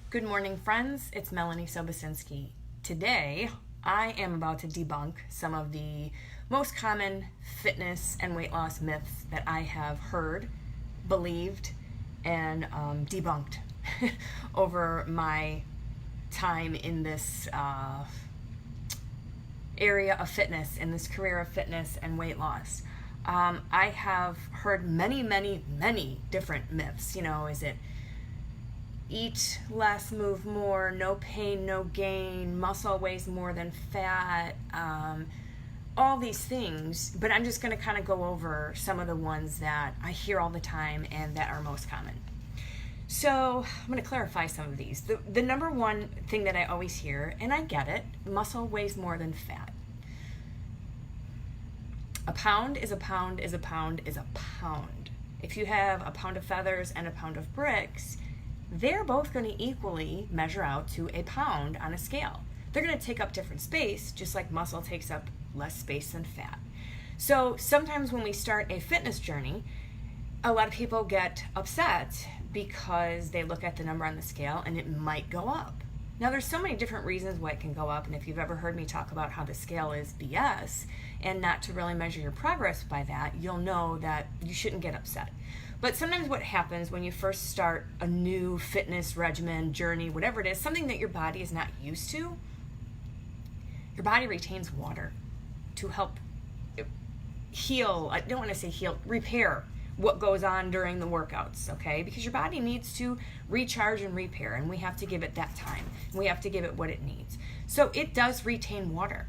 Good morning, friends. It's Melanie Sobocinski. Today, I am about to debunk some of the most common fitness and weight loss myths that I have heard, believed, and debunked over my time in this area of fitness, in this career of fitness and weight loss. I have heard many different myths. Is it eat less, move more, no pain, no gain, muscle weighs more than fat, all these things. But I'm just going to kind of go over some of the ones that I hear all the time and that are most common. So I'm going to clarify some of these. The number one thing that I always hear, and I get it, muscle weighs more than fat. A pound is a pound is a pound is a pound. If you have a pound of feathers and a pound of bricks, they're both going to equally measure out to a pound on a scale. They're going to take up different space, just like muscle takes up less space than fat. So sometimes when we start a fitness journey, a lot of people get upset because they look at the number on the scale and it might go up. Now there's so many different reasons why it can go up, and if you've ever heard me talk about how the scale is BS and not to really measure your progress by that, you'll know that you shouldn't get upset. But sometimes what happens when you first start a new fitness regimen, journey, whatever it is, something that your body is not used to, your body retains water to help heal. I don't want to say heal, repair what goes on during the workouts, okay? Because your body needs to recharge and repair, and we have to give it that time. We have to give it what it needs. So it does retain water,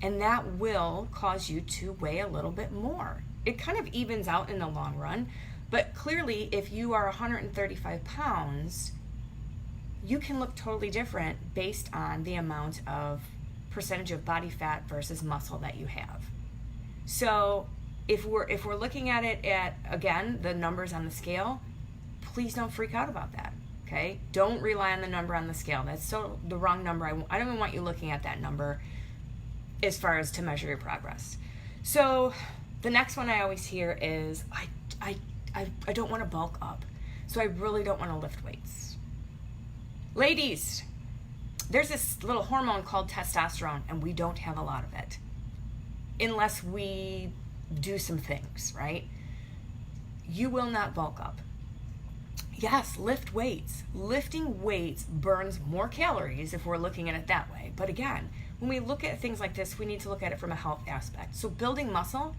and that will cause you to weigh a little bit more. It kind of evens out in the long run. But clearly, if you are 135 pounds, you can look totally different based on the amount of percentage of body fat versus muscle that you have. So if we're looking at it at, again, the numbers on the scale, please don't freak out about that, okay? Don't rely on the number on the scale. That's so the wrong number. I don't even want you looking at that number as far as to measure your progress. So the next one I always hear is, I don't want to bulk up, so I really don't want to lift weights. Ladies, there's this little hormone called testosterone, and we don't have a lot of it unless we do some things, right? You will not bulk up. Yes, lift weights. Lifting weights burns more calories if we're looking at it that way. But again, when we look at things like this, we need to look at it from a health aspect. So building muscle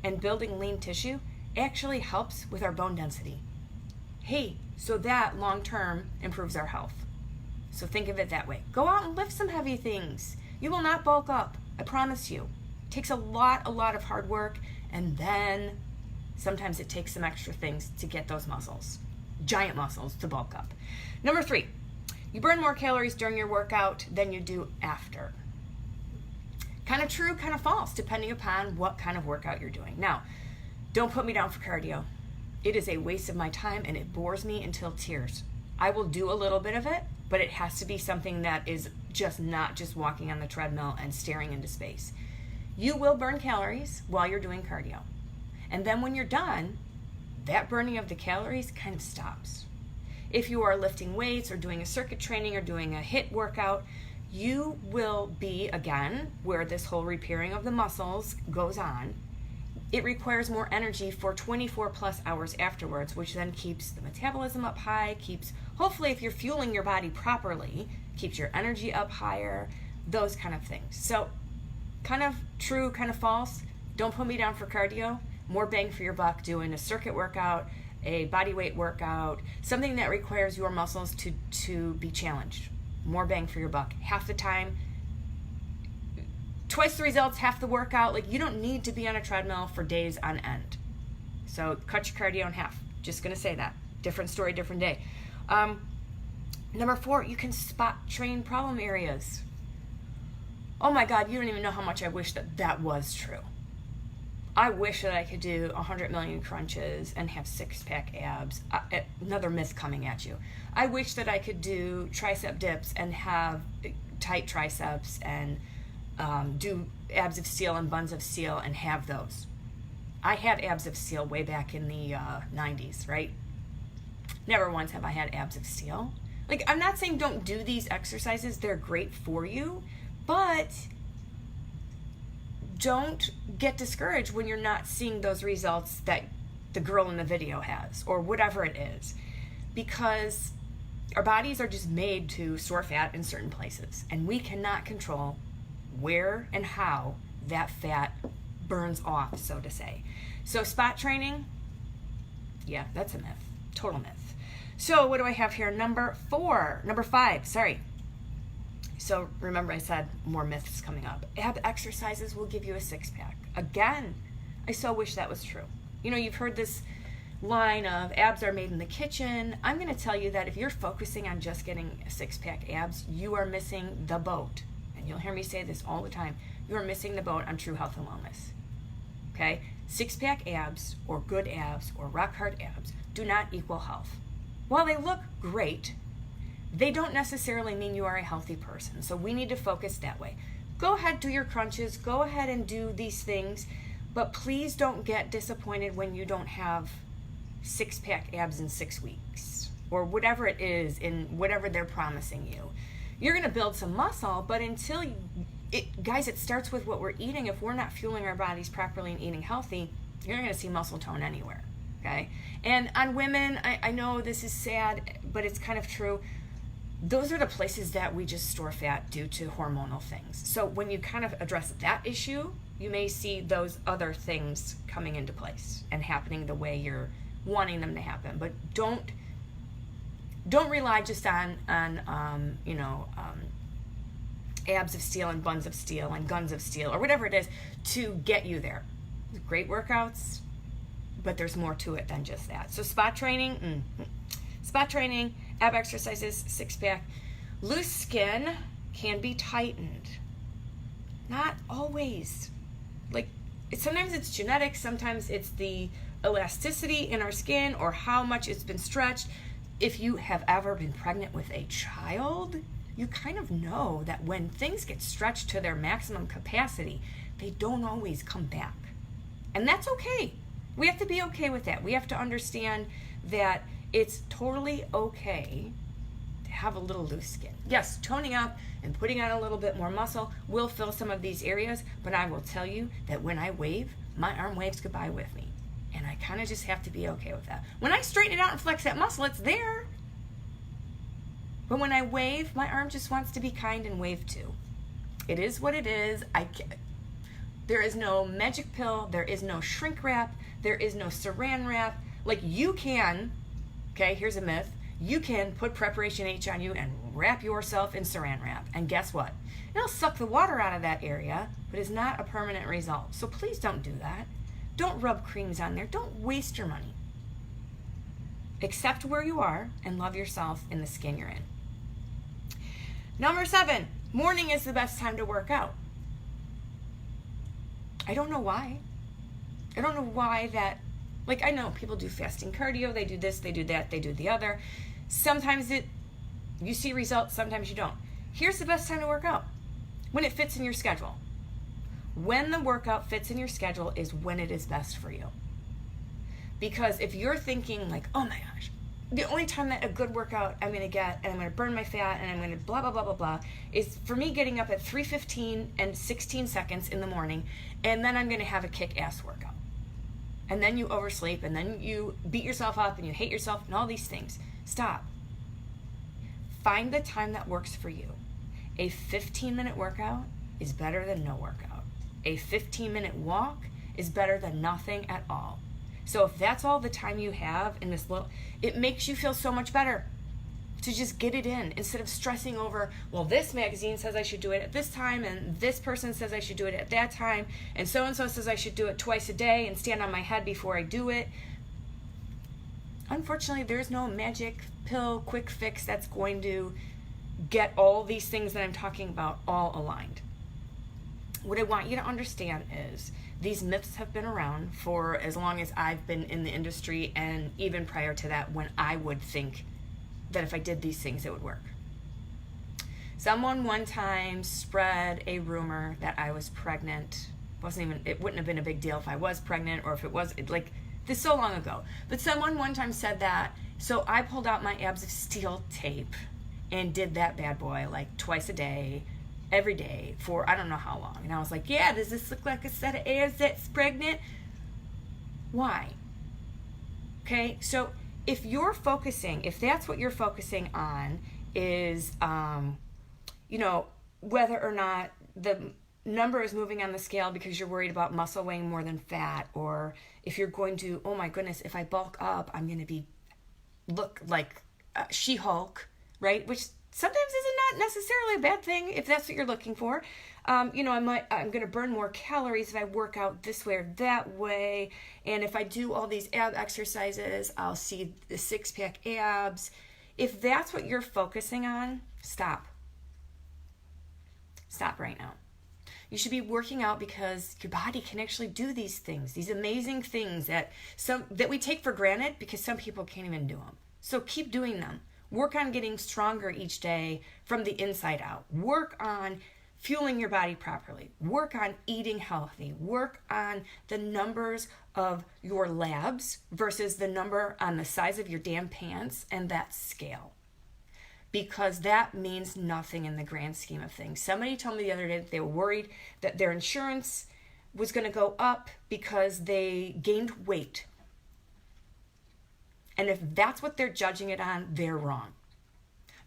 and building lean tissue actually helps with our bone density. Hey, so that long term improves our health. So think of it that way. Go out and lift some heavy things. You will not bulk up, I promise you. It takes a lot of hard work, and then sometimes it takes some extra things to get those muscles, giant muscles, to bulk up. Number 3, you burn more calories during your workout than you do after. Kind of true, kind of false, depending upon what kind of workout you're doing. Now, don't put me down for cardio. It is a waste of my time, and it bores me until tears. I will do a little bit of it, but it has to be something that is just not just walking on the treadmill and staring into space. You will burn calories while you're doing cardio. And then when you're done, that burning of the calories kind of stops. If you are lifting weights or doing a circuit training or doing a HIIT workout, you will be, again, where this whole repairing of the muscles goes on. It requires more energy for 24 plus hours afterwards, which then keeps the metabolism up high, hopefully if you're fueling your body properly, keeps your energy up higher, those kind of things. So kind of true, kind of false. Don't put me down for cardio. More bang for your buck doing a circuit workout, a body weight workout, something that requires your muscles to be challenged. More bang for your buck. Half the time, twice the results, half the workout. Like, you don't need to be on a treadmill for days on end. So cut your cardio in half. Just going to say that. Different story, different day. Number 4, you can spot train problem areas. Oh my God, you don't even know how much I wish that was true. I wish that I could do 100 million crunches and have 6-pack abs. Another myth coming at you. I wish that I could do tricep dips and have tight triceps and do abs of steel and buns of steel and have those. I had abs of steel way back in the 90s, right? Never once have I had abs of steel. Like, I'm not saying don't do these exercises. They're great for you, but don't get discouraged when you're not seeing those results that the girl in the video has, or whatever it is, because our bodies are just made to store fat in certain places, and we cannot control where and how that fat burns off, so to say. So spot training, yeah, that's a myth, total myth. So what do I have here? Number 5, sorry. So remember I said more myths coming up. Ab exercises will give you a six-pack. Again, I so wish that was true. You know, you've heard this line of abs are made in the kitchen. I'm going to tell you that if you're focusing on just getting a six-pack abs, you are missing the boat. And you'll hear me say this all the time. You are missing the boat on true health and wellness. Okay? Six-pack abs or good abs or rock-hard abs do not equal health. While they look great, they don't necessarily mean you are a healthy person. So we need to focus that way. Go ahead, do your crunches. Go ahead and do these things. But please don't get disappointed when you don't have six-pack abs in 6 weeks or whatever it is in whatever they're promising you. You're going to build some muscle, but until guys, it starts with what we're eating. If we're not fueling our bodies properly and eating healthy, you're not going to see muscle tone anywhere. Okay? And on women, I know this is sad, but it's kind of true. Those are the places that we just store fat due to hormonal things. So when you kind of address that issue, you may see those other things coming into place and happening the way you're wanting them to happen. But don't rely just on abs of steel and buns of steel and guns of steel or whatever it is to get you there. Great workouts, but there's more to it than just that. So spot training, ab exercises, six-pack. Loose skin can be tightened. Not always. Like, sometimes it's genetics, sometimes it's the elasticity in our skin or how much it's been stretched. If you have ever been pregnant with a child, you kind of know that when things get stretched to their maximum capacity, they don't always come back. And that's okay. We have to be okay with that. We have to understand that it's totally okay to have a little loose skin. Yes, toning up and putting on a little bit more muscle will fill some of these areas, but I will tell you that when I wave, my arm waves goodbye with me. And I kind of just have to be okay with that. When I straighten it out and flex that muscle, it's there. But when I wave, my arm just wants to be kind and wave too. It is what it is. There is no magic pill. There is no shrink wrap. There is no saran wrap. Like, you can, okay, here's a myth. You can put Preparation H on you and wrap yourself in saran wrap. And guess what? It'll suck the water out of that area, but it's not a permanent result. So please don't do that. Don't rub creams on there. Don't waste your money. Accept where you are and love yourself in the skin you're in. Number 7, morning is the best time to work out. I don't know why. I don't know why that, like, I know people do fasting cardio, they do this, they do that, they do the other. Sometimes you see results, sometimes you don't. Here's the best time to work out. When it fits in your schedule. When the workout fits in your schedule is when it is best for you. Because if you're thinking like, oh my gosh, the only time that a good workout I'm going to get and I'm going to burn my fat and I'm going to blah, blah, blah, blah, blah, is for me getting up at 3:15 and 16 seconds in the morning, and then I'm going to have a kick-ass workout. And then you oversleep, and then you beat yourself up, and you hate yourself, and all these things. Stop. Find the time that works for you. A 15-minute workout is better than no workout. A 15-minute walk is better than nothing at all. So if that's all the time you have in this little, it makes you feel so much better to just get it in instead of stressing over, well, this magazine says I should do it at this time, and this person says I should do it at that time, and so says I should do it twice a day and stand on my head before I do it. Unfortunately, there's no magic pill, quick fix that's going to get all these things that I'm talking about all aligned. What I want you to understand is these myths have been around for as long as I've been in the industry, and even prior to that, when I would think that if I did these things, it would work. Someone one time spread a rumor that I was pregnant. It wouldn't have been a big deal if I was pregnant, or if it was, like, this so long ago. But someone one time said that, so I pulled out my Abs of Steel tape, and did that bad boy like twice a day, every day for I don't know how long. And I was like, yeah, does this look like a set of abs that's pregnant? Why? Okay, so if that's what you're focusing on is, whether or not the number is moving on the scale because you're worried about muscle weighing more than fat, or if you're going to, oh my goodness, if I bulk up, I'm going to look like She-Hulk, right? Which sometimes is not necessarily a bad thing if that's what you're looking for. I'm going to burn more calories if I work out this way or that way. And if I do all these ab exercises, I'll see the six-pack abs. If that's what you're focusing on, stop. Stop right now. You should be working out because your body can actually do these things, these amazing things that we take for granted because some people can't even do them. So keep doing them. Work on getting stronger each day from the inside out. Work on fueling your body properly. Work on eating healthy. Work on the numbers of your labs versus the number on the size of your damn pants and that scale. Because that means nothing in the grand scheme of things. Somebody told me the other day that they were worried that their insurance was going to go up because they gained weight. And if that's what they're judging it on, they're wrong.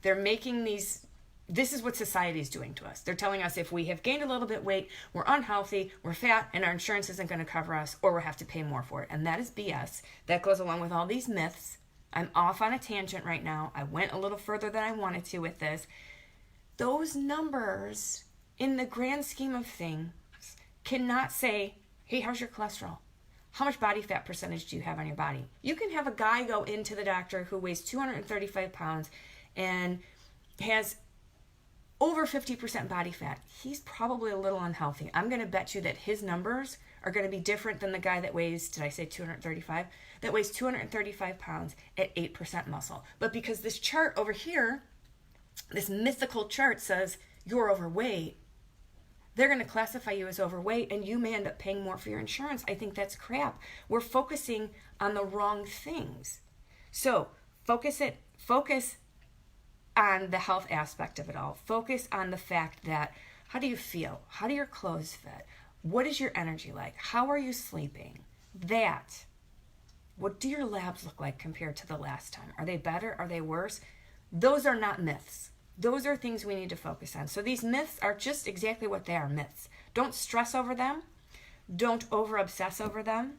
They're making this is what society is doing to us. They're telling us if we have gained a little bit weight, we're unhealthy, we're fat, and our insurance isn't going to cover us, or we'll have to pay more for it. And that is BS. That goes along with all these myths. I'm off on a tangent right now. I went a little further than I wanted to with this. Those numbers, in the grand scheme of things, cannot say, hey, how's your cholesterol? How much body fat percentage do you have on your body? You can have a guy go into the doctor who weighs 235 pounds and has over 50% body fat. He's probably a little unhealthy. I'm going to bet you that his numbers are going to be different than the guy that weighs, did I say 235? That weighs 235 pounds at 8% muscle. But because this chart over here, this mythical chart says you're overweight, they're going to classify you as overweight and you may end up paying more for your insurance. I think that's crap. We're focusing on the wrong things. So focus on the health aspect of it all. Focus on the fact that, how do you feel? How do your clothes fit? What is your energy like? How are you sleeping? What do your labs look like compared to the last time? Are they better? Are they worse? Those are not myths. Those are things we need to focus on. So these myths are just exactly what they are, myths. Don't stress over them. Don't over-obsess over them.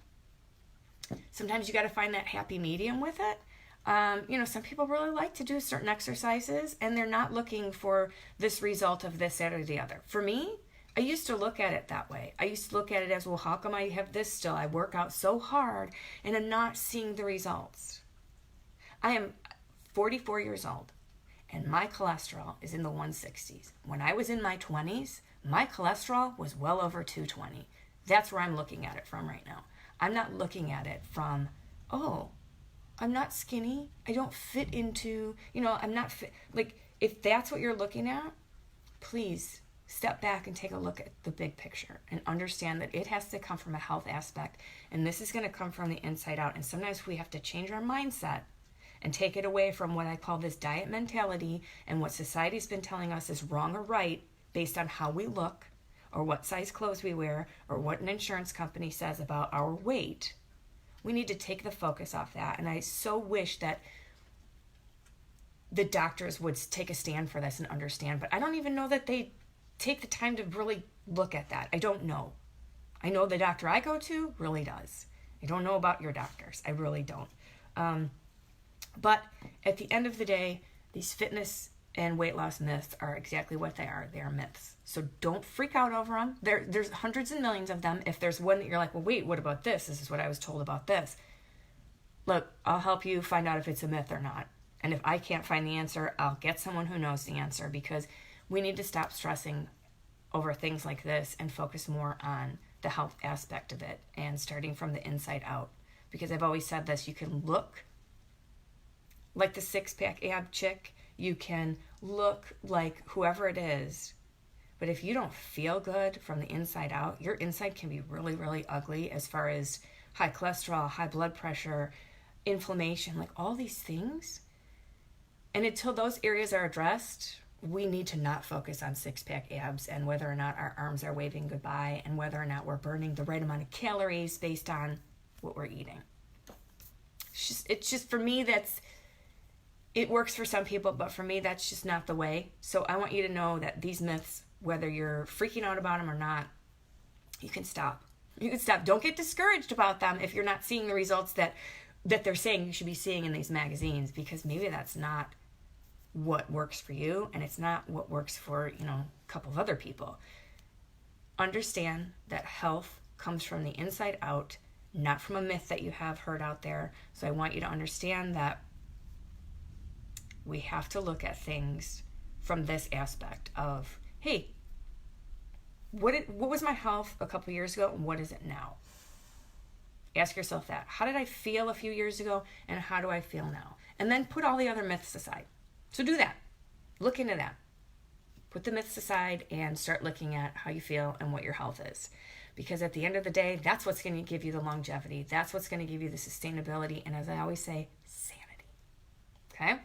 Sometimes you got to find that happy medium with it. Some people really like to do certain exercises and they're not looking for this result of this, that, or the other. For me, I used to look at it that way. I used to look at it as, well, how come I have this still? I work out so hard and I'm not seeing the results. I am 44 years old and my cholesterol is in the 160s. When I was in my 20s, my cholesterol was well over 220. That's where I'm looking at it from right now. I'm not looking at it from, oh, I'm not skinny. I don't fit into, I'm not fit. Like, if that's what you're looking at, please step back and take a look at the big picture and understand that it has to come from a health aspect. And this is going to come from the inside out. And sometimes we have to change our mindset and take it away from what I call this diet mentality and what society's been telling us is wrong or right based on how we look or what size clothes we wear or what an insurance company says about our weight. We need to take the focus off that. And I so wish that the doctors would take a stand for this and understand. But I don't even know that they take the time to really look at that. I don't know. I know the doctor I go to really does. I don't know about your doctors. I really don't. But at the end of the day, these fitness and weight loss myths are exactly what they are. They are myths. So don't freak out over them. There's hundreds and millions of them. If there's one that you're like, well, wait, what about this? This is what I was told about this. Look, I'll help you find out if it's a myth or not. And if I can't find the answer, I'll get someone who knows the answer, because we need to stop stressing over things like this and focus more on the health aspect of it and starting from the inside out. Because I've always said this, you can look like the six-pack ab chick, you can look like whoever it is, but if you don't feel good from the inside out, your inside can be really, really ugly as far as high cholesterol, high blood pressure, inflammation, like all these things. And until those areas are addressed, we need to not focus on six-pack abs and whether or not our arms are waving goodbye and whether or not we're burning the right amount of calories based on what we're eating. It's just for me, it works for some people, but for me, that's just not the way. So I want you to know that these myths, whether you're freaking out about them or not, you can stop. You can stop. Don't get discouraged about them if you're not seeing the results that they're saying you should be seeing in these magazines, because maybe that's not what works for you, and it's not what works for, a couple of other people. Understand that health comes from the inside out, not from a myth that you have heard out there. So I want you to understand that we have to look at things from this aspect of, hey, what was my health a couple years ago and what is it now? Ask yourself that. How did I feel a few years ago and how do I feel now? And then put all the other myths aside. So do that. Look into that. Put the myths aside and start looking at how you feel and what your health is. Because at the end of the day, that's what's going to give you the longevity. That's what's going to give you the sustainability. And as I always say, sanity. Okay?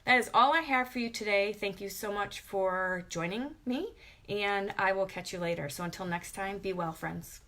That is all I have for you today. Thank you so much for joining me. And I will catch you later. So until next time, be well, friends.